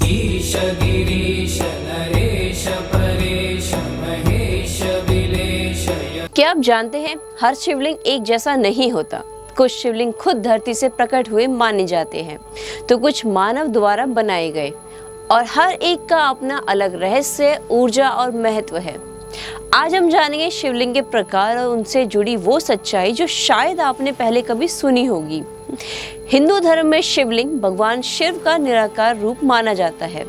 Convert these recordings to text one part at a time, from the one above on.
ईश गिरीश नरेश परेश महेश विलेश। क्या आप जानते हैं, हर शिवलिंग एक जैसा नहीं होता। कुछ शिवलिंग खुद धरती से प्रकट हुए माने जाते हैं, तो कुछ मानव द्वारा बनाए गए, और हर एक का अपना अलग रहस्य, ऊर्जा और महत्व है। आज हम जानेंगे शिवलिंग के प्रकार और उनसे जुड़ी वो सच्चाई जो शायद आपने पहले कभी सुनी होगी। हिंदू धर्म में शिवलिंग भगवान शिव का निराकार रूप माना जाता है।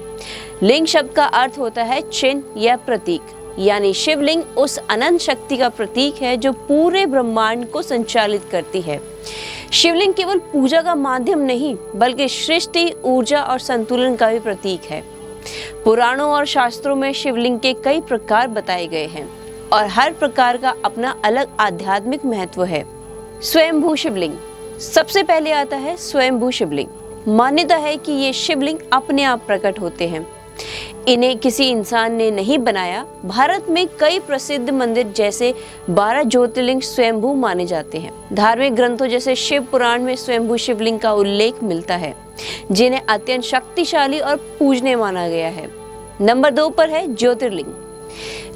लिंग शब्द का अर्थ होता है चिन्ह या प्रतीक, यानी शिवलिंग उस अनंत शक्ति का प्रतीक है जो पूरे ब्रह्मांड को संचालित करती है। शिवलिंग केवल पूजा का माध्यम नहीं, बल्कि सृष्टि, ऊर्जा और संतुलन का भी प्रतीक है। पुराणों और शास्त्रों में शिवलिंग के कई प्रकार बताए गए हैं और हर प्रकार का अपना अलग आध्यात्मिक महत्व है। स्वयंभू शिवलिंग सबसे पहले आता है। स्वयंभू शिवलिंग मान्यता है कि ये शिवलिंग अपने आप प्रकट होते हैं, इन्हें किसी इंसान ने नहीं बनाया। भारत में कई प्रसिद्ध मंदिर जैसे 12 ज्योतिर्लिंग स्वयंभू माने जाते हैं। धार्मिक ग्रंथों जैसे शिव पुराण में स्वयंभू शिवलिंग का उल्लेख मिलता है, जिन्हें अत्यंत शक्तिशाली और पूजनीय माना गया है। नंबर 2 पर है ज्योतिर्लिंग।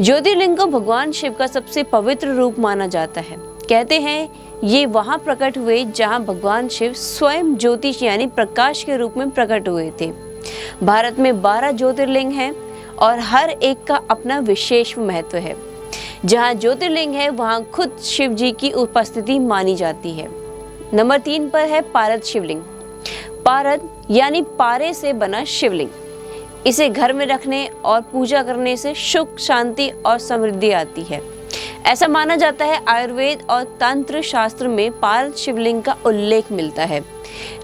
ज्योतिर्लिंग को भगवान शिव का सबसे पवित्र रूप माना जाता है। कहते हैं ये वहां प्रकट हुए जहां भगवान शिव स्वयं ज्योतिष यानी प्रकाश के रूप में प्रकट हुए थे। भारत में 12 ज्योतिर्लिंग हैं और हर एक का अपना विशेष महत्व है। जहां ज्योतिर्लिंग है वहां खुद शिव जी की उपस्थिति मानी जाती है। नंबर 3 पर है पारद शिवलिंग। पारद यानी पारे से बना शिवलिंग। इसे घर में रखने और पूजा करने से सुख, शांति और समृद्धि आती है। ऐसा माना जाता है आयुर्वेद और तंत्र शास्त्र में पारद शिवलिंग का उल्लेख मिलता है।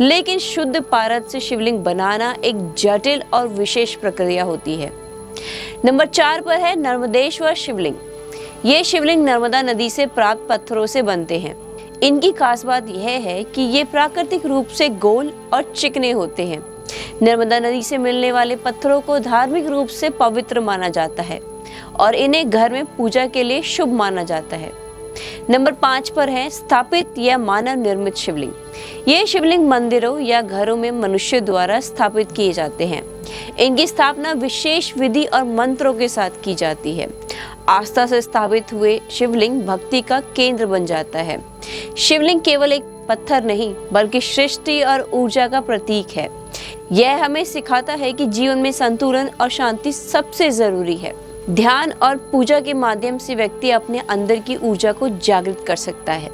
लेकिन शुद्ध पारद से शिवलिंग बनाना एक जटिल और विशेष प्रक्रिया होती है। नंबर 4 पर है नर्मदेश्वर शिवलिंग। ये शिवलिंग नर्मदा नदी से प्राप्त पत्थरों से बनते हैं। इनकी खास बात यह है कि ये प्राकृतिक रूप से गोल और चिकने होते हैं। नर्मदा नदी से मिलने वाले पत्थरों को धार्मिक रूप से पवित्र माना जाता है और इन्हें घर में पूजा के लिए शुभ माना जाता है। नंबर 5 पर है स्थापित या मानव निर्मित शिवलिंग। ये शिवलिंग मंदिरों या घरों में मनुष्य द्वारा स्थापित किए जाते हैं। इनकी स्थापना विशेष विधि और मंत्रों के साथ की जाती है। आस्था से स्थापित हुए शिवलिंग भक्ति का केंद्र बन जाता है। शिवलिंग केवल एक पत्थर नहीं, बल्कि सृष्टि और ऊर्जा का प्रतीक है। यह हमें सिखाता है कि जीवन में संतुलन और शांति सबसे जरूरी है। ध्यान और पूजा के माध्यम से व्यक्ति अपने अंदर की ऊर्जा को जागृत कर सकता है।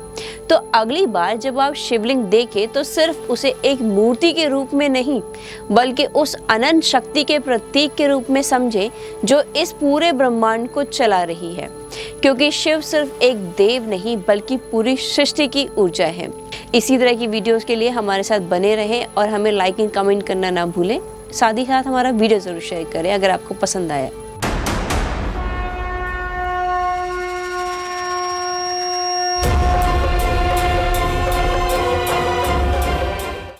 तो अगली बार जब आप शिवलिंग देखें तो सिर्फ उसे एक मूर्ति के रूप में नहीं, बल्कि उस अनंत शक्ति के प्रतीक के रूप में समझें जो इस पूरे ब्रह्मांड को चला रही है। क्योंकि शिव सिर्फ एक देव नहीं, बल्कि पूरी सृष्टि की ऊर्जा है। इसी तरह की वीडियोस के लिए हमारे साथ बने रहें और हमें लाइक एंड कमेंट करना ना भूलें। साथ ही साथ हमारा वीडियो जरूर शेयर करें अगर आपको पसंद आया।